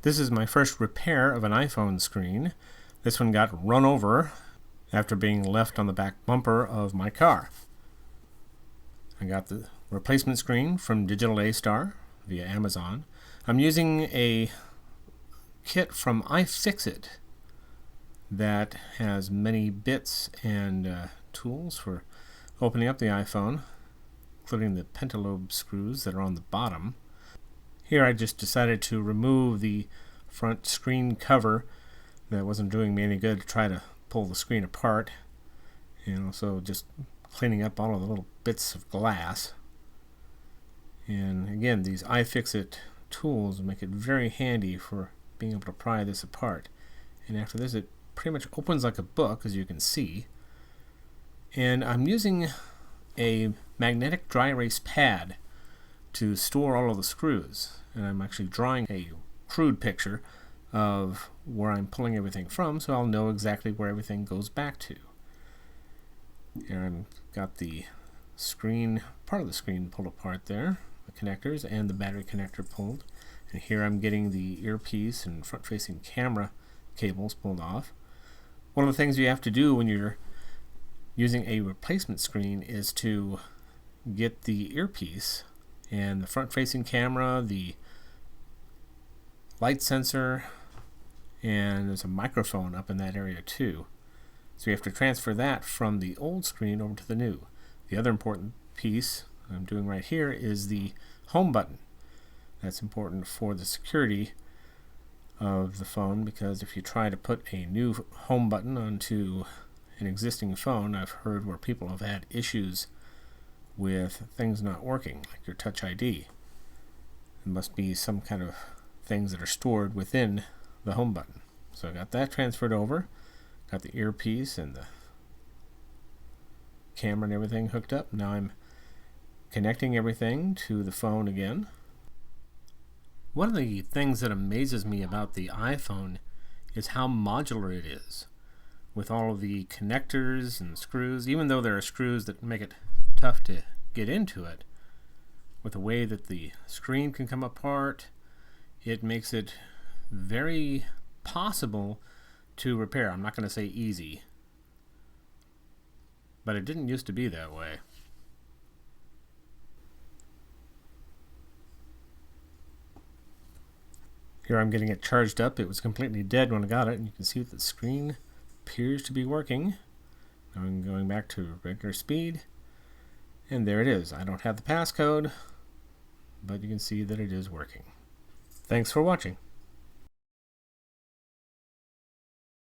This is my first repair of an iPhone screen. This one got run over after being left on the back bumper of my car. I got the replacement screen from Digital A-Star via Amazon. I'm using a kit from iFixit that has many bits and tools for opening up the iPhone, including the pentalobe screws that are on the bottom. Here I just decided to remove the front screen cover that wasn't doing me any good to try to pull the screen apart, and also just cleaning up all of the little bits of glass. And again, these iFixit tools make it very handy for being able to pry this apart. And after this, it pretty much opens like a book, as you can see. And I'm using a magnetic dry erase pad to store all of the screws, and I'm actually drawing a crude picture of where I'm pulling everything from, so I'll know exactly where everything goes back to. Here I've got the screen, part of the screen pulled apart there, the connectors and the battery connector pulled, and here I'm getting the earpiece and front-facing camera cables pulled off. One of the things you have to do when you're using a replacement screen is to get the earpiece and the front-facing camera, the light sensor, and there's a microphone up in that area too. So you have to transfer that from the old screen over to the new. The other important piece I'm doing right here is the home button. That's important for the security of the phone, because if you try to put a new home button onto an existing phone, I've heard where people have had issues with things not working, like your Touch ID. There must be some kind of things that are stored within the home button. So I got that transferred over, got the earpiece and the camera and everything hooked up. Now I'm connecting everything to the phone again. One of the things that amazes me about the iPhone is how modular it is, with all of the connectors and screws. Even though there are screws that make it tough to get into it, with the way that the screen can come apart, it makes it very possible to repair. I'm not going to say easy, but it didn't used to be that way. Here I'm getting it charged up. It was completely dead when I got it, and you can see that the screen appears to be working. Now I'm going back to regular speed, and there it is. I don't have the passcode, but you can see that it is working. Thanks for watching.